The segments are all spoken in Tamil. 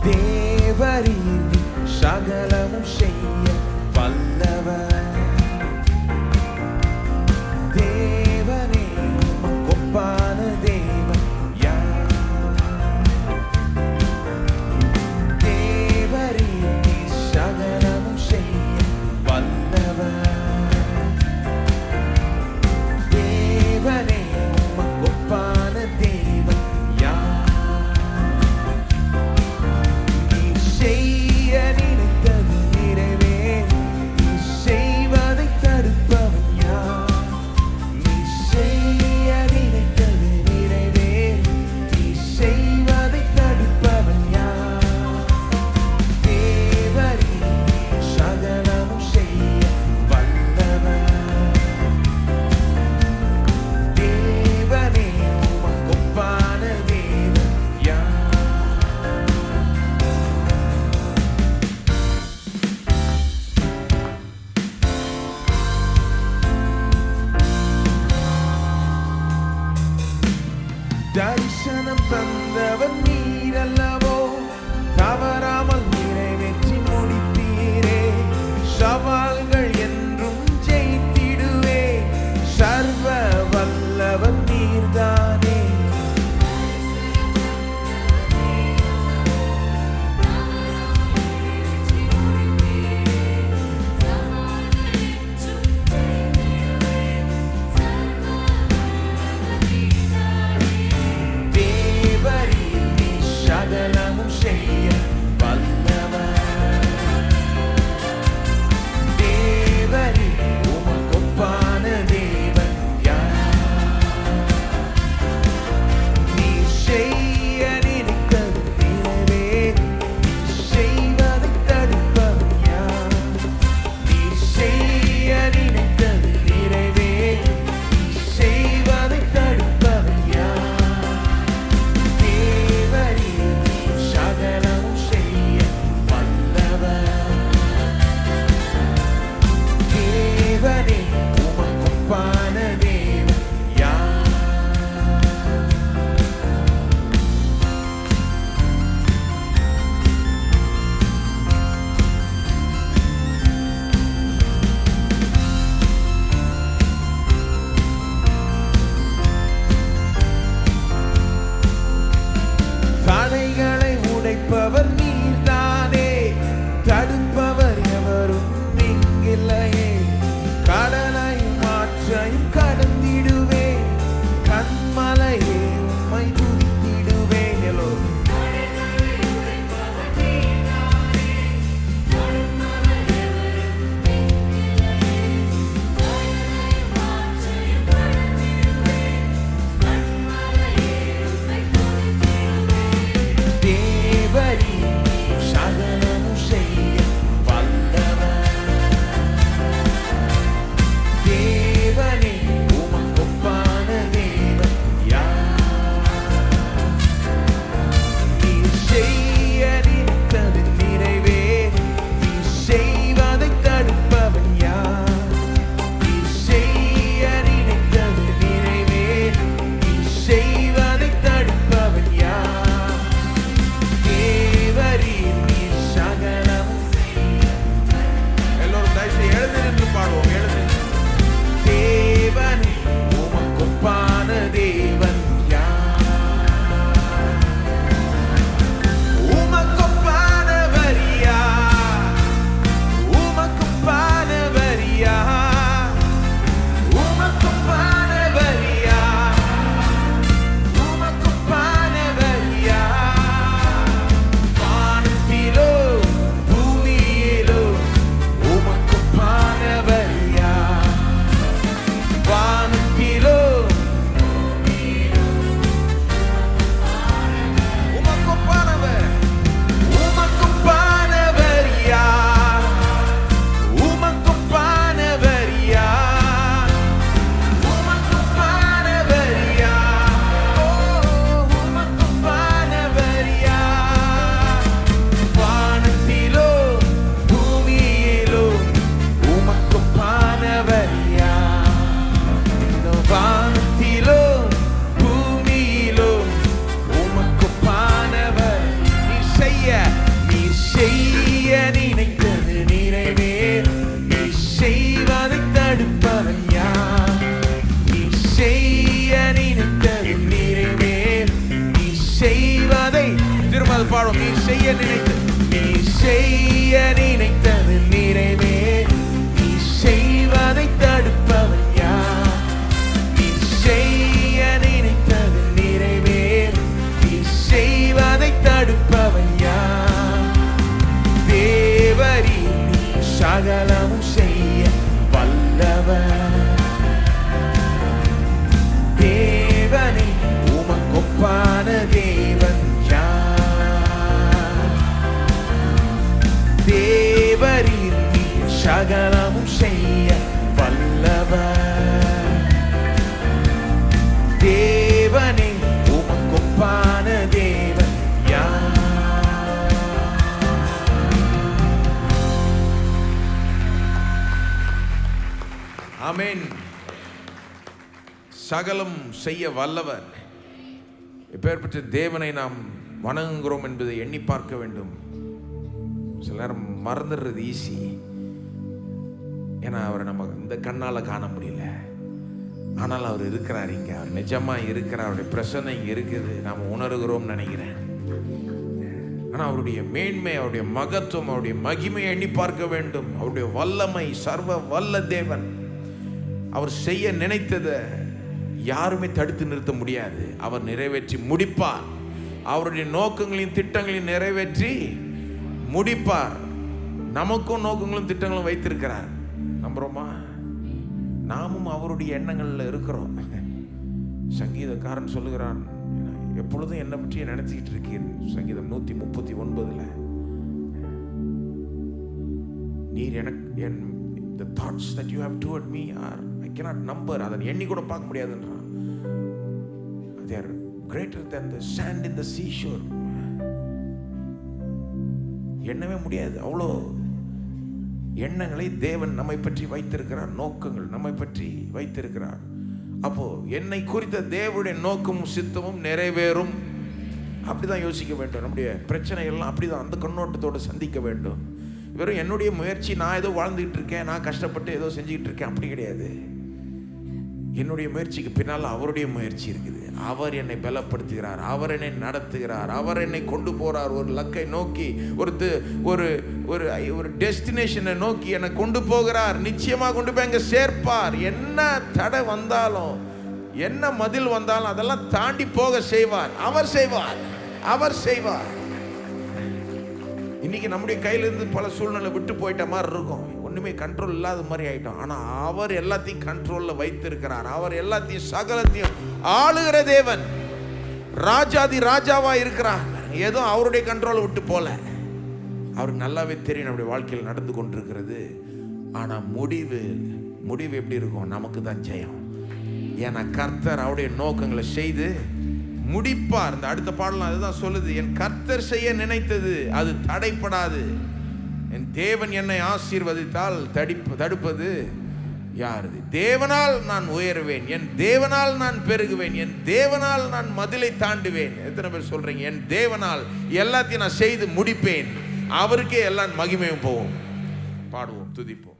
தேவரீர் சகலமும் செய்ய வல்லவர். தேவனே உமக்கொப்பான தேவன் யார்? தேவரீர் சகலமும் செய்ய வல்லவர். தேவனே உமக்கொப்பான தேவன் யார்? நீர் செய்ய நினைத்தது நிறைவேறும். நீர் எல்லாரும் பாடும். நீ செய்ய நினைத்தது நிறைவே, நீ செய்வதை தடுப்பவன் யார்? நீ செய்ய நினைத்தது நிறைவே, நீ செய்வதை தடுப்பவன் யார்? தேவரீ சகலமும் செய்ய வல்லவர், தேவனே உமக்கொப்பான தேவன் யார்? தேவரீர் நீ சகலமும் செய்ய வல்லவர், தேவனே உமக்கொப்பான தேவன் யார்? ஆமென். சகலம் செய்ய வல்லவர். எப்பேற்பட்ட தேவனை நாம் வணங்குகிறோம் என்பதை எண்ணி பார்க்க வேண்டும். சில நேரம் மறந்துடுறது ஈஸி. ஏன்னா அவரை நம்ம இந்த கண்ணால் காண முடியல. ஆனால் அவர் இருக்கிறார் இங்கே. அவர் நிஜமாக இருக்கிறார். அவருடைய பிரசன்னம் இங்கே இருக்குது. நாம் உணர்கிறோம்னு நினைக்கிறேன். ஆனால் அவருடைய மேன்மை, அவருடைய மகத்துவம், அவருடைய மகிமையை எண்ணி பார்க்க வேண்டும். அவருடைய வல்லமை, சர்வ வல்ல தேவன். அவர் செய்ய நினைத்ததை யாருமே தடுத்து நிறுத்த முடியாது. அவர் நிறைவேற்றி முடிப்பார். அவருடைய நோக்கங்களையும் திட்டங்களையும் நிறைவேற்றி முடிப்பார். நமக்கும் நோக்கங்களும் திட்டங்களும் வைத்திருக்கிறார். நம்புறோமா? நாமும் அவருடைய எண்ணங்கள்ல இருக்கிறோம். சங்கீதக்காரன் சொல்லுகிறான், எப்பொழுதும் என்னை பற்றி நினைச்சுக்கிட்டு இருக்கீர். சங்கீதம் 139 நீர் எனக்கு the thoughts that you have toward me are I cannot number. அதை எண்ணி கூட பார்க்க முடியாதுன்றான். They are greater than the sand in the seashore. எண்ணவே முடியாது. அவ்வளோ எண்ணங்களை தேவன் நம்மை பற்றி வைத்திருக்கிறார். நோக்கங்கள் நம்மை பற்றி வைத்திருக்கிறார். அப்போ என்னை குறித்த தேவனுடைய நோக்கமும் சித்தமும் நிறைவேறும். அப்படிதான் யோசிக்க வேண்டும். நம்முடைய பிரச்சனைகள்லாம் அப்படிதான் அந்த கண்ணோட்டத்தோடு சந்திக்க வேண்டும். வெறும் என்னுடைய முயற்சி, நான் ஏதோ வாழ்ந்துகிட்டு இருக்கேன், நான் கஷ்டப்பட்டு ஏதோ செஞ்சுக்கிட்டு இருக்கேன், அப்படி கிடையாது. என்னுடைய முயற்சிக்கு பின்னால் அவருடைய முயற்சி இருக்குது. அவர் என்னை பலப்படுத்துகிறார், அவர் என்னை நடத்துகிறார், அவர் என்னை கொண்டு போறார். ஒரு லக்கை நோக்கி, ஒரு ஒரு டெஸ்டினேஷனை நோக்கி என்னை கொண்டு போகிறார். நிச்சயமாக கொண்டு போய் அங்கே சேர்ப்பார். என்ன தடை வந்தாலும், என்ன மதில் வந்தாலும் அதெல்லாம் தாண்டி போக செய்வார். அவர் செய்வார், அவர் செய்வார். இன்னைக்கு நம்முடைய கையிலிருந்து பல சூழ்நிலை விட்டு போயிட்ட மாதிரி இருக்கும். ஒண்ணுமே கண்ட்ரோல் இல்லாத மாதிரி ஆயிட்டோம். ஆனா அவர் எல்லாத்தையும் கண்ட்ரோல்ல வைத்திருக்கிறார். அவர் எல்லாத்தையும் சகலத்தையும் ஆளுகிற தேவன். ராஜாதி ராஜாவா இருக்கிறார். ஏதோ அவருடைய கண்ட்ரோலை விட்டு போல. அவருக்கு நல்லாவே தெரியும் நம்முடைய வாழ்க்கையில் நடந்து கொண்டிருக்கிறது. ஆனா முடிவு எப்படி இருக்கும்? நமக்கு தான் ஜெயம். ஏன்னா கர்த்தர் அவருடைய நோக்கங்களை செய்து முடிப்பார். இந்த அடுத்த பாடலாம் அதுதான் சொல்லுது. என் கர்த்தர் செய்ய நினைத்தது அது தடைப்படாது. என் தேவன் என்னை ஆசீர்வதித்தால் தடுப்பது யாரு? தேவனால் நான் உயர்வேன், என் தேவனால் நான் பெருகுவேன், என் தேவனால் நான் மதிலை தாண்டுவேன். எத்தனை பேர் சொல்றீங்க? என் தேவனால் எல்லாத்தையும் நான் செய்து முடிப்பேன். அவருக்கே எல்லாம் மகிமையும் போவோம். பாடுவோம், துதிப்போம்.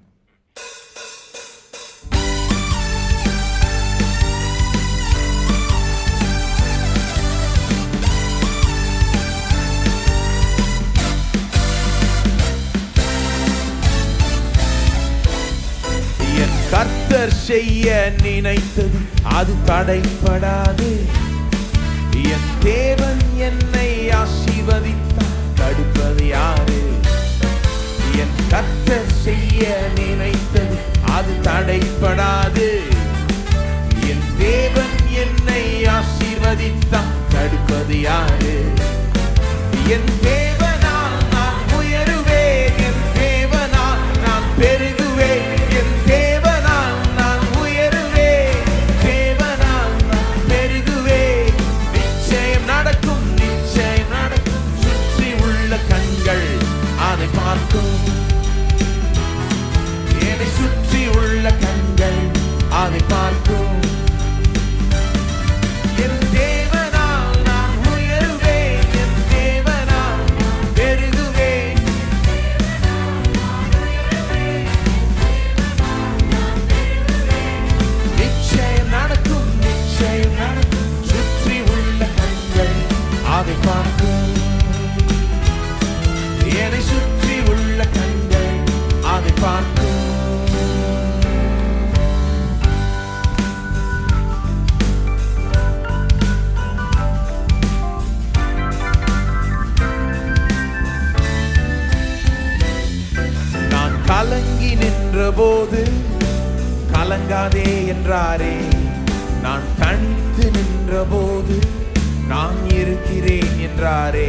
கர்த்தர் செய்ய நினைத்தது அது தடைப்படாது. என் தேவன் என்னை ஆசீர்வதித்தார், தடுப்பது யாரு? என் கர்த்தர் செய்ய நினைத்தது அது தடைப்படாது. என் தேவன் என்னை ஆசீர்வதித்தார், தடுப்பது யாரு? என் தேவனால் நான் உயருவேன், என் தேவனால் நான் பெருகுவேன், என் தேவனால் நான் உயருவேன், தேவனால் நான் பெருகுவேன். நிச்சயம் நடக்கும், நிச்சயம் நடக்கும். சுற்றி உள்ள கண்கள் அதை பார்க்கும். என்னை சுற்றி உள்ள கண்கள் அதை பார்க்கும். என் தேவனால் நான் உயருவேன், என் தேவனால் பெருகுவேன். நிச்சயம் நடக்கும், நிச்சயம் நடக்கும். சுற்றி உள்ள கண்கள் அதை பார்க்கும். போது கலங்காதே என்றாரே. நான் தனித்து நின்ற போது நான் இருக்கிறேன் என்றாரே.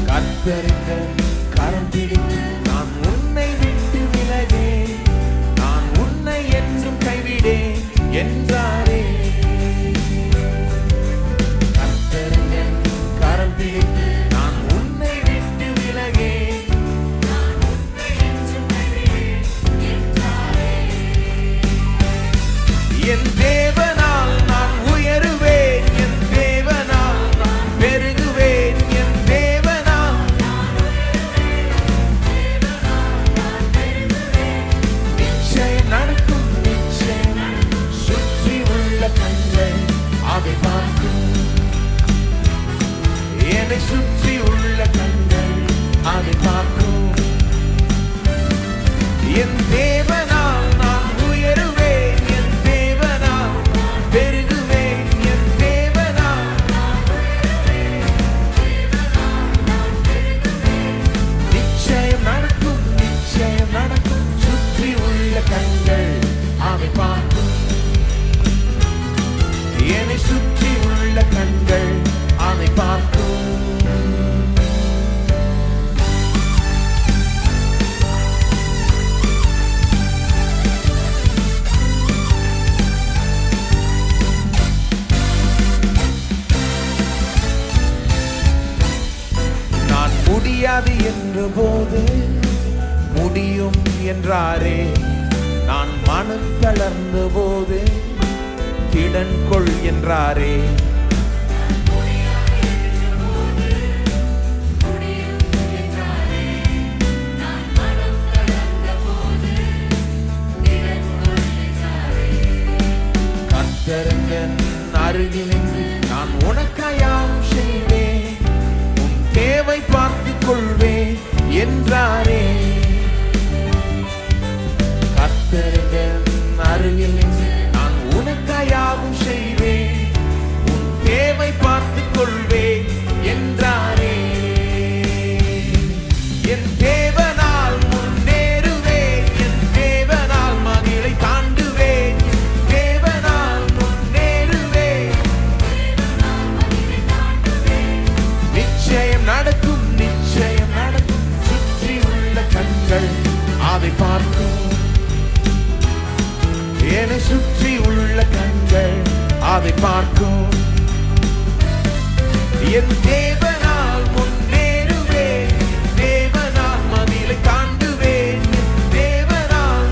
கர்த்தரின் கரம் பிடித்து நான் உன்னை விட்டு விலகேன், நான் உன்னை என்றும் கைவிடேன் என்றாரே. கர்த்தரின் கரம் பிடித்து நான் உன்னை விட்டு விலகேன், நான் உன்னை என்றும் கைவிடேன் என்றாரே. என் தேவனால் நான் உயருவேன், என் தேவனால் நான் பெருகுவேன், என் தேவனால் நிச்சயம் நடக்கும், நிச்சயம் சுற்றி உள்ள கண்கள் அதை பார்க்கும், என்னை சுற்றி உள்ள கண்கள் அதை பார்க்கும். என் தேவனால் நான் உயருவேன், என் தேவனால் நான் பெருகுவேன், என் தேவனால் நிச்சயம் நடக்கும், நிச்சயம் நடக்கும் சுற்றி உள்ள கண்கள் அதை பார்க்கும், என்னை சுற்றி உள்ள கண்கள் அதை பார்க்கும். நான் முடியாது என்ற போது முடியும் என்றாரே. நான் மனம் தளர்ந்த போது திடன் கொள் என்றாரே. கர்த்தரின் அருகில் நின்று நான் உனக்காயாம் செய்வேன், உன் தேவை பார்த்துக் கொள்வேன் என்றாரே. கர்த்தரின் அருகில் நின்று நான் உனக்காயாவும் செய்வேன், உன் தேவை பார்த்துக் கொள்வேன் என்றாரே. என் தேவனால் முன்னேறுவேன், என் தேவனால் மதிலை தாண்டுவேன், என் தேவனால் முன்னேறுவேன், நிச்சயம் நடக்கும், நிச்சயம் நடக்கும் சுற்றி உள்ள கண்கள் அதை பார்க்கும், என்னை சுற்றி உள்ள கண்கள் அதை பார்க்கும். என் தேவனால் முன்னேறுவேன், தேவனால் மதிலை தாண்டுவேன், தேவனால்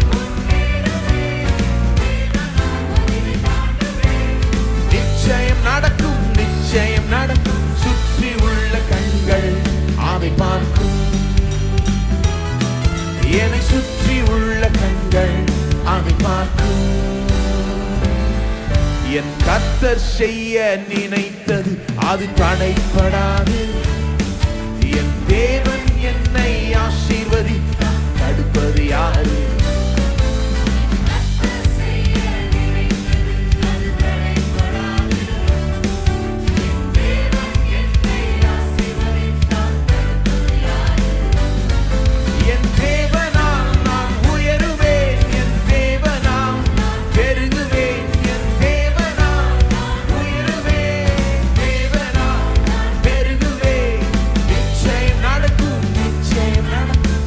நிச்சயம் நடக்கும், நிச்சயம் நடக்கும் சுற்றி உள்ள கண்கள் அதை பார்க்கும், என்னை சுற்றி உள்ள கண்கள் அதை பார்க்கும். என் கர்த்தர் செய்ய நினைத்தது அது தடைப்படாது, என் தேவன் என்னை ஆசீர்வதித்தார் தடுப்பது யாரு? என் தேவனால் நான் உயருவேன், என் தேவனால் நான் பெருகுவேன், என் தேவனால் நான் உயருவேன், தேவனால் நான் பெருகுவேன், நிச்சயம் நடக்கும், நிச்சயம் நடக்கும்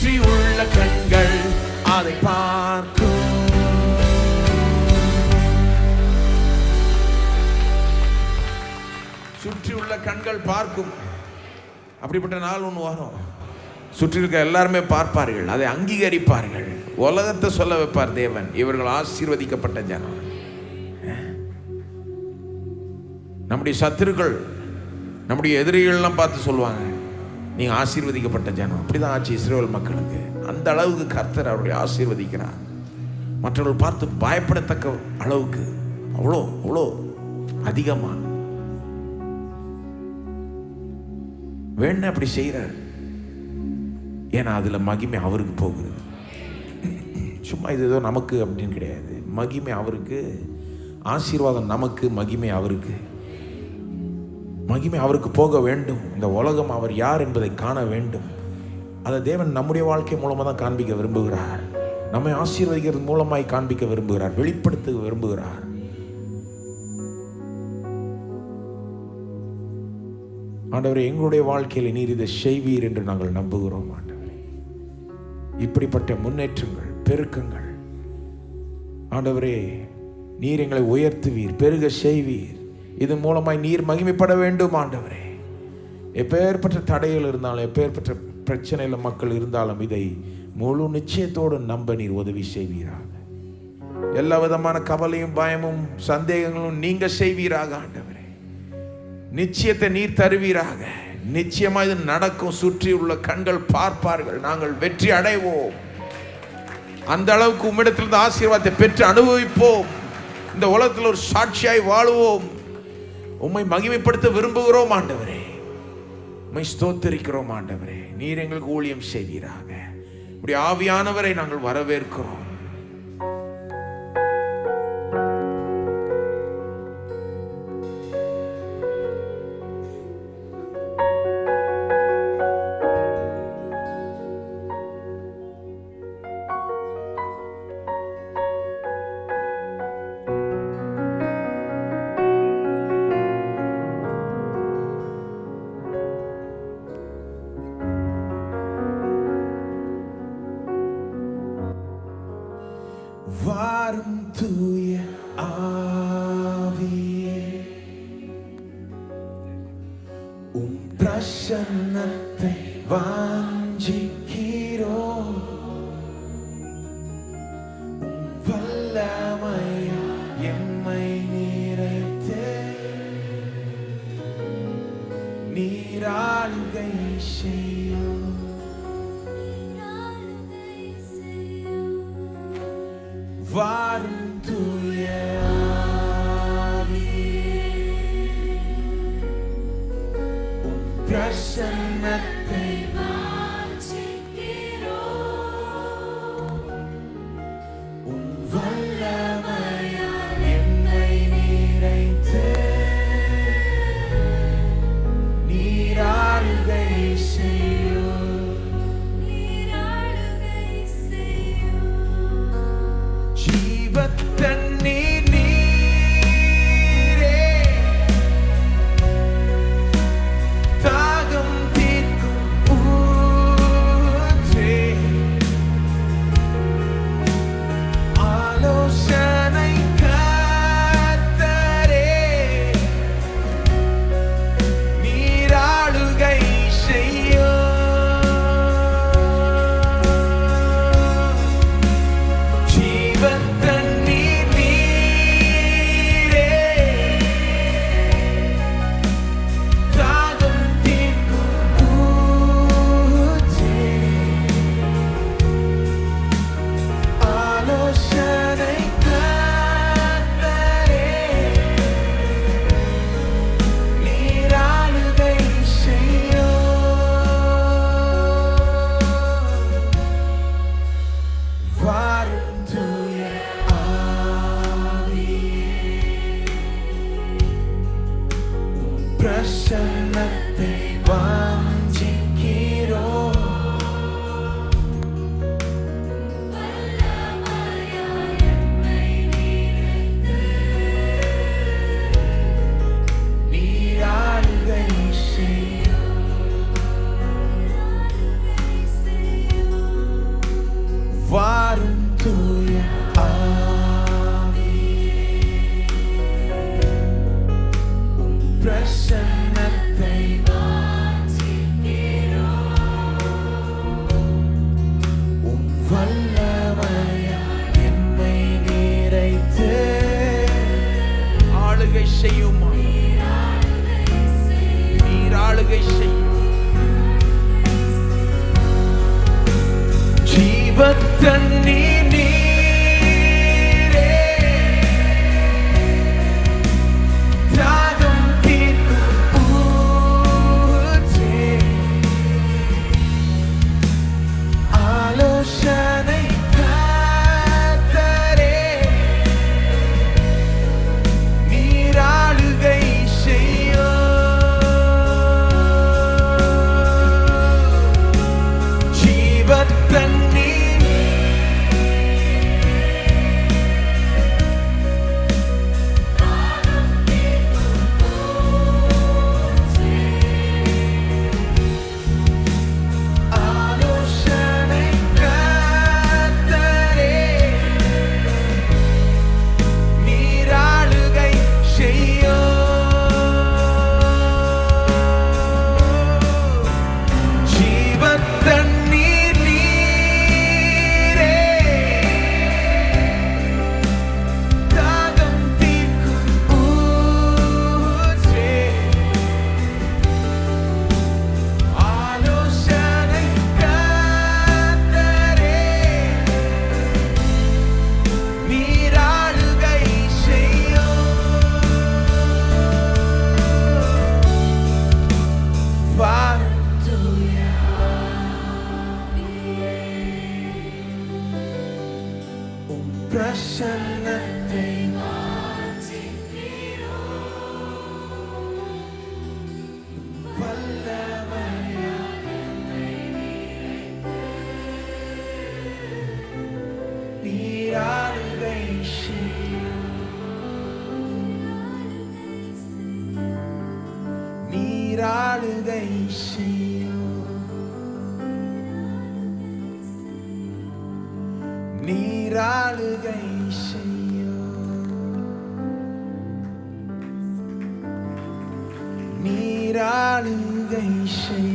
சுற்றி உள்ள கண்கள் அதை பார்க்கும். சுற்றி உள்ள கண்கள் பார்க்கும். அப்படிப்பட்ட நாள் ஒன்று வரும். சுற்றி இருக்க எல்லாருமே பார்ப்பார்கள், அதை அங்கீகரிப்பார்கள். உலகத்தை சொல்ல வைப்பார் தேவன், இவர்கள் ஆசீர்வதிக்கப்பட்ட ஜனம். நம்முடைய சத்துருக்கள், நம்முடைய எதிரிகள்லாம் பார்த்து சொல்லுவாங்க, நீங்க ஆசீர்வதிக்கப்பட்ட ஜனம். அப்படிதான் ஆச்சு இஸ்ரவேல் மக்களுக்கு. அந்த அளவுக்கு கர்த்தர் அவர்களை ஆசீர்வதிக்கிறார். மற்றவர்கள் பார்த்து பயப்படத்தக்க அளவுக்கு அவ்வளோ அவ்வளோ அதிகமா வேணும் அப்படி செய்கிறார். ஏன்னா அதுல மகிமை அவருக்கு போகிறது. சும்மா இது ஏதோ நமக்கு அப்படின்னு கிடையாது. மகிமை அவருக்கு, ஆசீர்வாதம் நமக்கு, மகிமை அவருக்கு. மகிமை அவருக்கு போக வேண்டும். இந்த உலகம் அவர் யார் என்பதை காண வேண்டும். அதை தேவன் நம்முடைய வாழ்க்கை மூலமாக தான் காண்பிக்க விரும்புகிறார். நம்மை ஆசீர்வதிக்கிறது மூலமாய் காண்பிக்க விரும்புகிறார், வெளிப்படுத்த விரும்புகிறார். ஆண்டவரே, எங்களுடைய வாழ்க்கையில் நீர் இதை செய்வீர் என்று நாங்கள் நம்புகிறோம். ஆண்டவரே, இப்படிப்பட்ட முன்னேற்றங்கள், பெருக்கங்கள், ஆண்டவரே நீர் எங்களை உயர்த்துவீர், பெருக செய்வீர். இதன் மூலமாய் நீர் மகிமைப்பட வேண்டும். ஆண்டவரே, எப்பேற்பட்ட தடைகள் இருந்தாலும், எப்பேற்பட்ட பிரச்சனையில் மக்கள் இருந்தாலும், இதை முழு நிச்சயத்தோடு நம்ப நீர் உதவி செய்வீராக. எல்லா விதமான கவலையும், பயமும், சந்தேகங்களும் நீங்க செய்வீராக. ஆண்டவரே, நிச்சயத்தை நீர் தருவீராக. நிச்சயமா இது நடக்கும். சுற்றி உள்ள கண்கள் பார்ப்பார்கள், நாங்கள் வெற்றி அடைவோம். அந்த அளவுக்கு உம்மிடத்திலிருந்து ஆசீர்வாதத்தை பெற்று அனுபவிப்போம். இந்த உலகத்தில் ஒரு சாட்சியாய் வாழுவோம். உம்மை மகிமைப்படுத்த விரும்புகிறோம். ஆண்டவரே, உம்மை ஸ்தோத்திரிக்கிறோம். ஆண்டவரே, நீர் எங்களுக்கு ஊழியம் செய்வீராக. இப்படி ஆவியானவரை நாங்கள் வரவேற்கிறோம். வாரும் தூய ஆவியே, உம் பிரசன்னத்தை வாஞ்சிக்கிறோம். உம் வல்லமையா எம்மை நிறைத்து நீராளுகை செய்யும். வாரும் தூய ஆவியே, உம் பிரசன்னத்தை வாஞ்சிக்கிறோம். உம் வல்லமையால் என்னை நிறைத்து நீராளுகை செய்யும். தண்ணீர் நீரே, தாகம் தீர்க்கும் வாரும் தூய பிரசன்னத்தை வல்லமையா என்னை நிறைத்து ஆளுகை செய்யும், நீர் ஆளுகை செய்யும். ஜீவத்தண்ணீர் நீரே தாகம் தீர்க்கும் ஊற்றே, ஆலோசனை கர்த்தரே, நீர் ஆளுகை செய்யும். ஜீவத்தண்ணீர் பிரசன்னத்தை வல்லமையா நீர் ஆளுகை செய்யும், நீர் ஆளுகை செய்யும், நீர் ஆளுகை செய்யும், நீர் ஆளுகை செய்யும்.